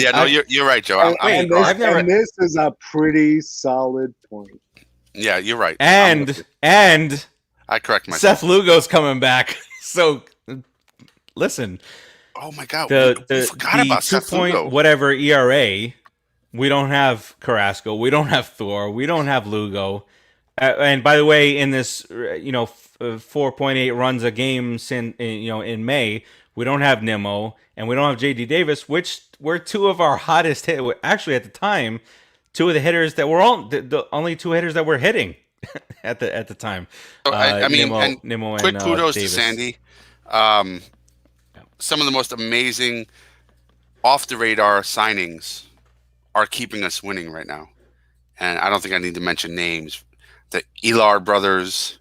You're right, Joe. And this is a pretty solid point. Yeah, you're right. And I correct myself. Seth Lugo's coming back. So listen. Oh my God, we forgot about Seth Lugo. Whatever ERA. We don't have Carrasco. We don't have Thor. We don't have Lugo. And by the way, in this, 4.8 runs a game in May, we don't have Nimmo and we don't have JD Davis, which were two of our hottest hit. Actually, at the time, two of the hitters that were the only two hitters that were hitting at the time. Nimmo quick kudos Davis. To Sandy. Some of the most amazing off the radar signings are keeping us winning right now. And I don't think I need to mention names. The Elar brothers,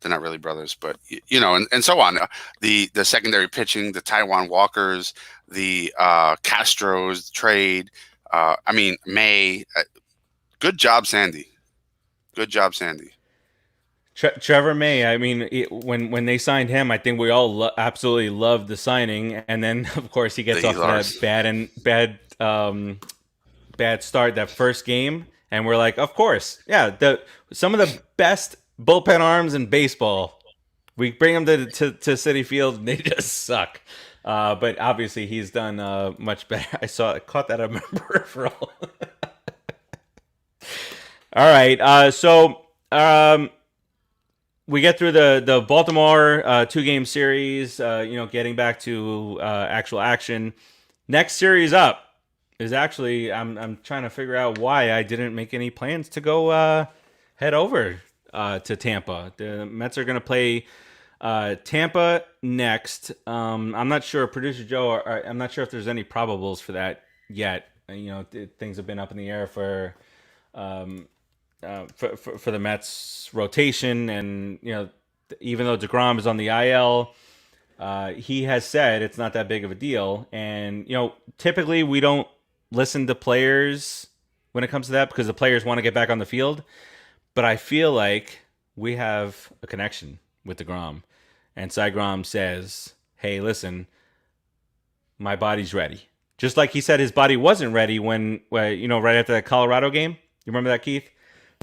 they're not really brothers, but and so on. The secondary pitching, the Taiwan Walkers, the Castros trade. May. Good job, Sandy. Good job, Sandy. Trevor May. I mean, when they signed him, I think we all absolutely loved the signing, and then of course he gets off to that bad start that first game, and we're like, of course, yeah, some of the best bullpen arms in baseball. We bring them to Citi Field, and they just suck. But obviously, he's done much better. I caught that on my peripheral. All right, so we get through the Baltimore 2-game series. Getting back to actual action. Next series up is actually I'm trying to figure out why I didn't make any plans to go head over to Tampa. The Mets are going to play Tampa next. I'm not sure, producer Joe. I'm not sure if there's any probables for that yet. Things have been up in the air for the Mets rotation, and even though DeGrom is on the IL, he has said it's not that big of a deal. And typically we don't listen to players when it comes to that because the players want to get back on the field. But I feel like we have a connection with DeGrom. And Cy Grom says, hey, listen, my body's ready. Just like he said his body wasn't ready when right after that Colorado game. You remember that, Keith?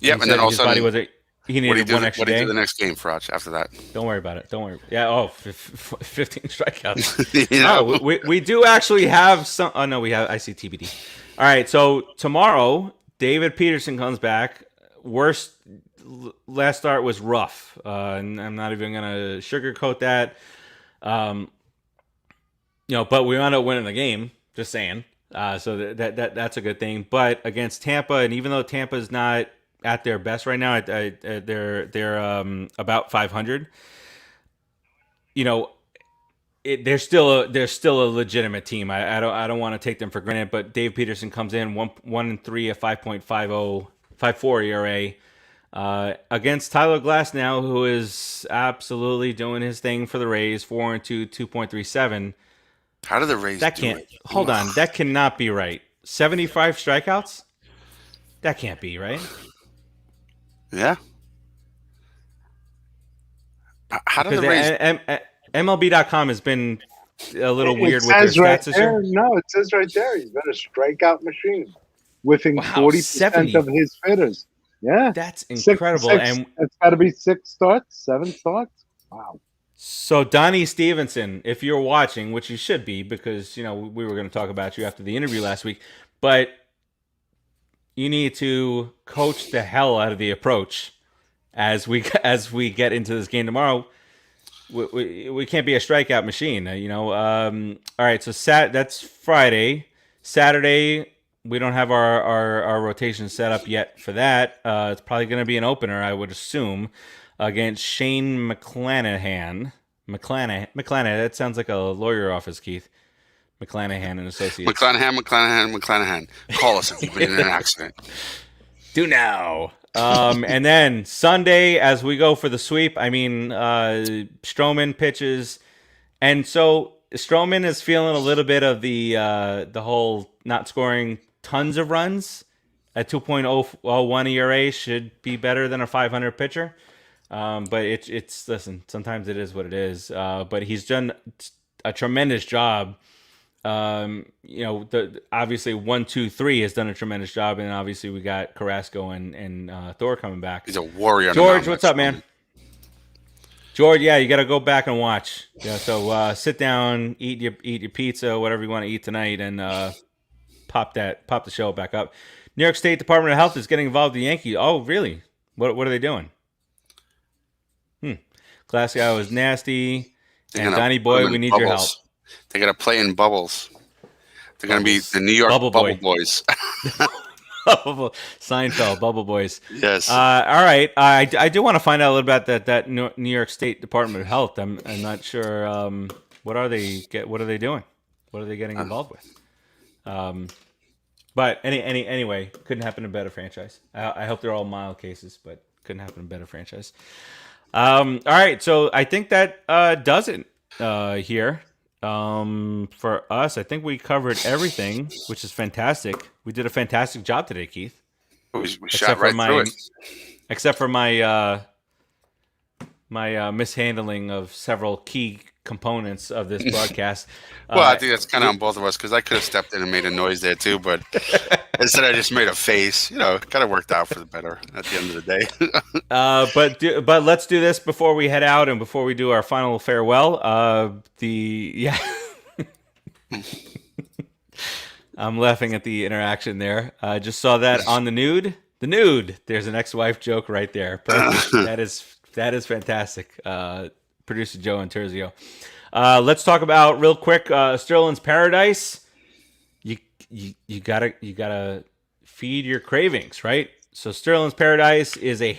Yep, and then all of a sudden, he needed one extra day. What did he do the next game, Frotch, after that? Don't worry about it. Don't worry. Yeah, 15 strikeouts. We do actually have some. Oh, no, I see TBD. All right, so tomorrow, David Peterson comes back. Last start was rough. And I'm not even going to sugarcoat that. But we wound up winning the game. Just saying. So that's a good thing. But against Tampa, and even though Tampa's not at their best right now, they're about 500. They're still a legitimate team. I don't want to take them for granted. But Dave Peterson comes in 1-3 at 5.54 ERA. Against Tyler Glasnow, who is absolutely doing his thing for the Rays, 4-2, 2.37. How do the Rays do it? Hold on, that cannot be right. 75 strikeouts? That can't be right. Yeah. How do the Rays? MLB.com has been a little weird with their stats this year. No, it says right there. He's been a strikeout machine, whiffing 40% of his hitters. Yeah, that's incredible. And it's got to be 7 starts. Wow. So Donnie Stevenson, if you're watching, which you should be, because we were going to talk about you after the interview last week, but you need to coach the hell out of the approach as we get into this game tomorrow. We can't be a strikeout machine, All right, so that's Friday. Saturday, we don't have our rotation set up yet for that. It's probably going to be an opener, I would assume, against Shane McClanahan. That sounds like a lawyer office, Keith. McClanahan and Associates. McClanahan. Call us if you've been in an accident. Do now. And then Sunday, as we go for the sweep, Stroman pitches. And so Stroman is feeling a little bit of the whole not scoring tons of runs. A 2.01 ERA should be better than a 500 pitcher. But it's listen, sometimes it is what it is. But he's done a tremendous job. Obviously 1, 2, 3 has done a tremendous job, and obviously we got Carrasco and Thor coming back. He's a warrior. George, what's up, man? George, yeah, you got to go back and watch. Yeah, so sit down, eat your pizza, whatever you want to eat tonight, and pop the show back up. New York State Department of Health is getting involved with the Yankees. Oh, really? What are they doing? Glasgow is nasty. And Donnie Boy, we need your help. They're going to play in bubbles. They're going to be the New York Bubble Boys. Seinfeld, Bubble Boys. Yes. All right. I do want to find out a little about that New York State Department of Health. I'm not sure. What are they doing? What are they getting involved with? But anyway, couldn't happen in a better franchise. I hope they're all mild cases, but couldn't happen in a better franchise. All right, so I think that does it here for us. I think we covered everything, which is fantastic. We did a fantastic job today, Keith. We shot right through it. Except for my my mishandling of several key components of this broadcast. Well, I think that's kind of on both of us because I could have stepped in and made a noise there too, but instead I just made a face. It kind of worked out for the better at the end of the day. But let's do this before we head out and before we do our final farewell. I'm laughing at the interaction there. I just saw that on the nude. The nude. There's an ex-wife joke right there. Perfect. That is fantastic. Producer Joe and Terzio. Let's talk about real quick. Sterling's Paradise. You gotta feed your cravings, right? So Sterling's Paradise is a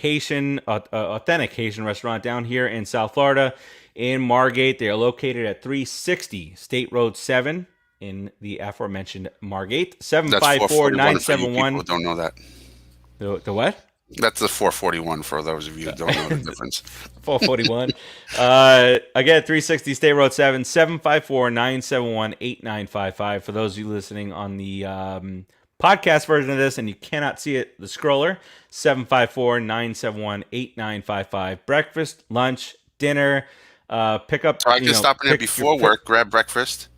authentic Haitian restaurant down here in South Florida, in Margate. They are located at 360 State Road 7 in the aforementioned Margate. 754-971. Don't know that. The what? That's the 441 for those of you who don't know the difference. 441. Again, 360 State Road 7, 754-971-8955. For those of you listening on the podcast version of this and you cannot see it, the scroller, 754-971-8955. Breakfast, lunch, dinner, pick up. So I can stop in there before work, grab breakfast,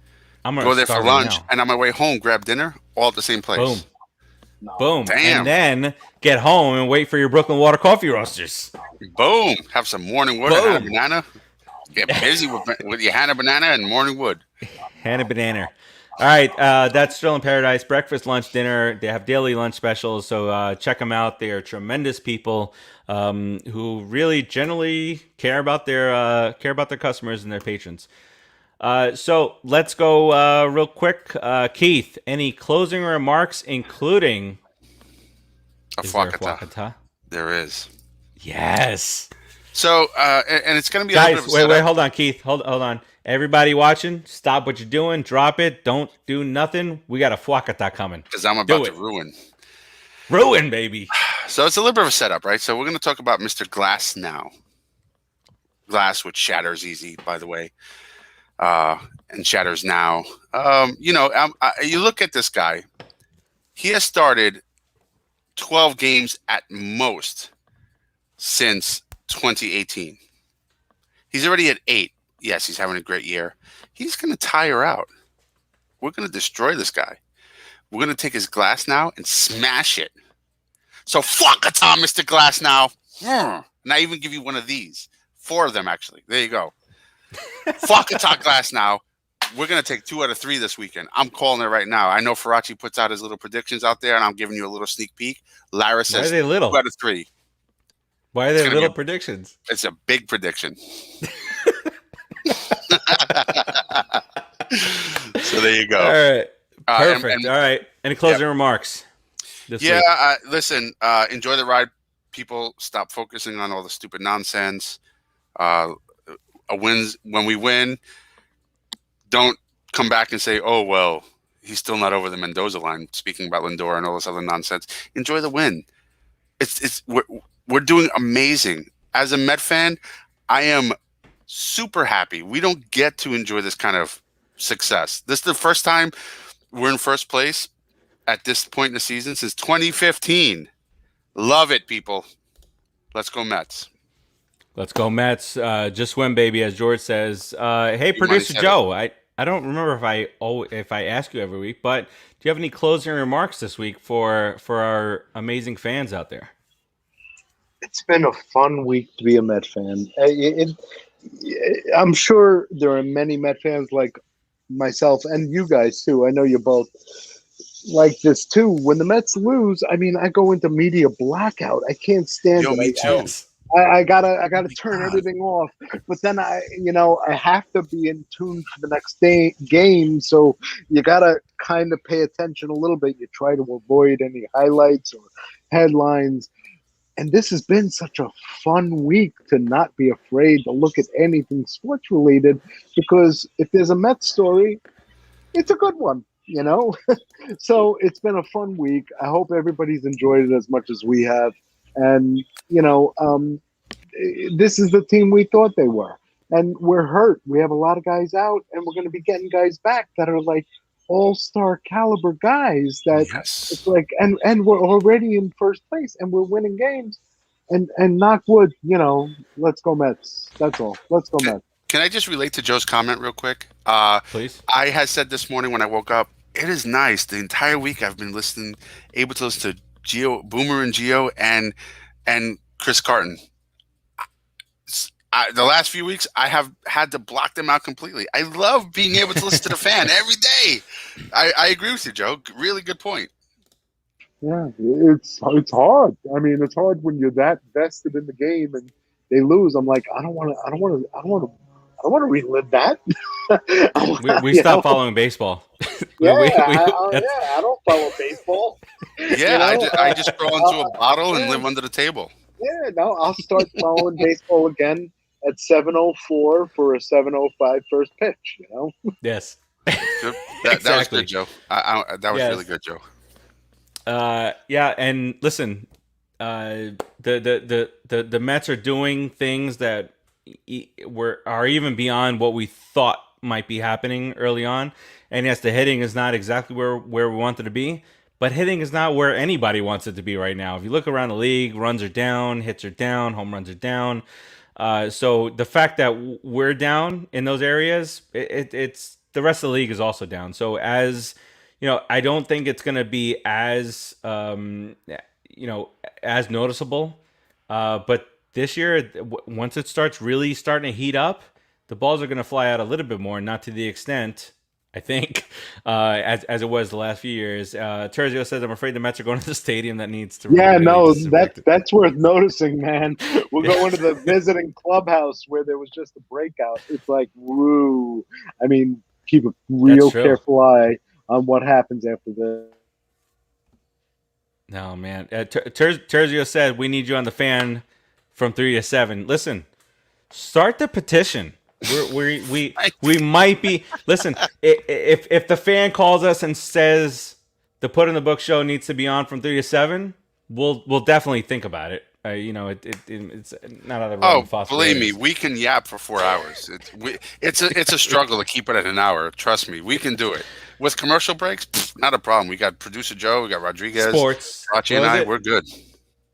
go there for lunch, and on my way home, grab dinner, all at the same place. Boom. Boom. Damn. And then get home and wait for your Brooklyn Water Coffee Roasters. Boom. Have some morning wood and Hannah banana. Get busy with your Hannah banana and morning wood. Hannah banana. All right. That's Sterling Paradise. Breakfast, lunch, dinner. They have daily lunch specials. So check them out. They are tremendous people who really generally care about their customers and their patrons. So let's go real quick. Keith, any closing remarks, including a Fwacata? There is. Yes. So, and it's going to be guys. Wait, hold on, Keith. Hold on. Everybody watching, stop what you're doing. Drop it. Don't do nothing. We got a Fwacata coming. Because I'm about to ruin. Ruin, baby. So it's a little bit of a setup, right? So we're going to talk about Mr. Glass now. Glass, which shatters easy, by the way. And shatters now. You look at this guy. He has started 12 games at most since 2018. He's already at 8. Yes, he's having a great year. He's going to tire out. We're going to destroy this guy. We're going to take his Glass now and smash it. So Fwacata, Mr. Glass now. And I even give you one of these. 4 of them, actually. There you go. Fwacata Glass now. We're going to take 2 out of 3 this weekend. I'm calling it right now. I know Faraci puts out his little predictions out there, and I'm giving you a little sneak peek. Lara says 2 out of 3. Why are they little predictions? It's a big prediction. So there you go. All right. Perfect. All right. Any closing remarks? Listen, enjoy the ride. People, stop focusing on all the stupid nonsense. When we win, don't come back and say, oh, well, he's still not over the Mendoza line, speaking about Lindor and all this other nonsense. Enjoy the win. We're doing amazing. As a Met fan, I am super happy. We don't get to enjoy this kind of success. This is the first time we're in first place at this point in the season since 2015. Love it, people. Let's go Mets. Let's go Mets. Just win, baby, as George says. Hey, Producer Joe, I don't remember if I ask you every week, but do you have any closing remarks this week for our amazing fans out there? It's been a fun week to be a Met fan. I'm sure there are many Met fans like myself and you guys too. I know you both like this too. When the Mets lose, I mean, I go into media blackout. I can't stand it. Me too. I gotta turn everything off. But then I have to be in tune for the next game. So you gotta kind of pay attention a little bit. You try to avoid any highlights or headlines. And this has been such a fun week to not be afraid to look at anything sports related, because if there's a Mets story, it's a good one, So it's been a fun week. I hope everybody's enjoyed it as much as we have. And, this is the team we thought they were. And we're hurt. We have a lot of guys out, and we're going to be getting guys back that are like all-star caliber guys that it's like, and we're already in first place and we're winning games. and knock wood, let's go Mets. That's all. Let's go Mets. Can I just relate to Joe's comment real quick? Please. I had said this morning when I woke up, it is nice. The entire week I've been able to listen to Boomer and Gio and Chris Carton. The last few weeks, I have had to block them out completely. I love being able to listen to the fan every day. I agree with you, Joe. Really good point. Yeah, it's hard. I mean, it's hard when you're that vested in the game and they lose. I'm like, I don't want to relive that. We stopped following baseball. I don't follow baseball. Yeah, I just throw into a bottle and live under the table. Yeah, no, I'll start following baseball again at 7:04 for a 7:05 first pitch. Yes. Good. That was good, Joe. That was really good, Joe. Yeah, and listen, the Mets are doing things that are even beyond what we thought might be happening early on. And yes, the hitting is not exactly where we want it to be, but hitting is not where anybody wants it to be right now. If you look around the league, runs are down, hits are down, home runs are down. So the fact that we're down in those areas, it's the rest of the league is also down. So as I don't think it's going to be as as noticeable. But this year, once it starts really starting to heat up, the balls are going to fly out a little bit more, not to the extent, I think, as it was the last few years. Terzio says, I'm afraid the Mets are going to the stadium that needs to. Yeah, really no, disinfect it. that's worth noticing, man. We're going to the visiting clubhouse where there was just a breakout. It's like, woo. I mean, keep a real careful eye on what happens after the. No, man. Terzio said, we need you on the fan from 3 to 7. Listen, start the petition. We might be. Listen, if the fan calls us and says the Put in the Book show needs to be on from 3 to 7, we'll definitely think about it. It's not out of the realm of possibilities. Believe me, we can yap for 4 hours. It's a struggle to keep it at an hour. Trust me, we can do it. With commercial breaks, not a problem. We got producer Joe, we got Rodriguez, Sports, Rachi and I. We're good.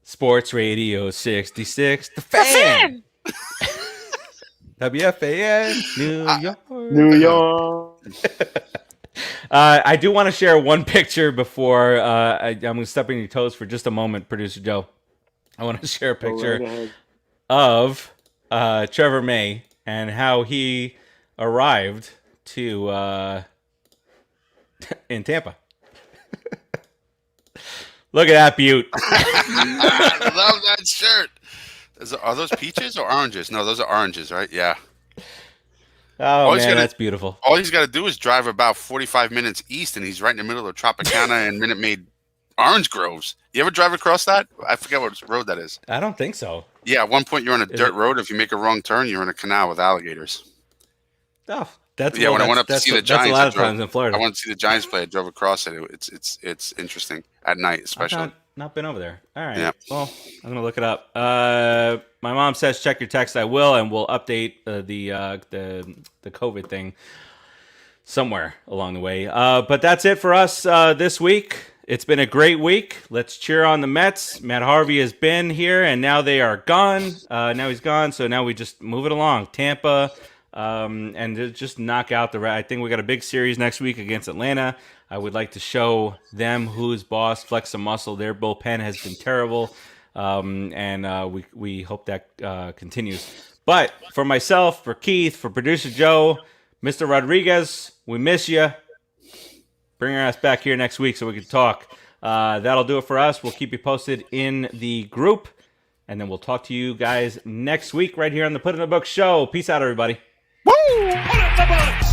Sports Radio 66, the fan. WFAN, New York. I do want to share one picture before I'm going to step on your toes for just a moment, producer Joe. I want to share a picture of Trevor May and how he arrived to in Tampa. Look at that beaut. I love that shirt. Are those peaches or oranges? No, those are oranges, right? Yeah. Oh, man, that's beautiful. All he's got to do is drive about 45 minutes east, and he's right in the middle of Tropicana and Minute Maid orange groves. You ever drive across that? I forget what road that is. I don't think so. Yeah, at one point you're on a dirt road. If you make a wrong turn, you're in a canal with alligators. Oh, when I went up to see the Giants, a lot of times in Florida. I went to see the Giants play. I drove across it. It's interesting at night, especially. I've not been over there. All right. Yeah. Well, I'm gonna look it up. My mom says check your text. I will, and we'll update the COVID thing somewhere along the way. But that's it for us this week. It's been a great week. Let's cheer on the Mets. Matt Harvey has been here, and now they are gone. Now he's gone, so now we just move it along. Tampa. And just knock out I think we got a big series next week against Atlanta. I would like to show them who's boss, flex some muscle. Their bullpen has been terrible, and we hope that continues. But for myself, for Keith, for producer Joe, Mr. Rodriguez, we miss you. Bring our ass back here next week so we can talk. That'll do it for us. We'll keep you posted in the group, and then we'll talk to you guys next week right here on the Put in the Book show. Peace out, everybody. Woo! Put up the books!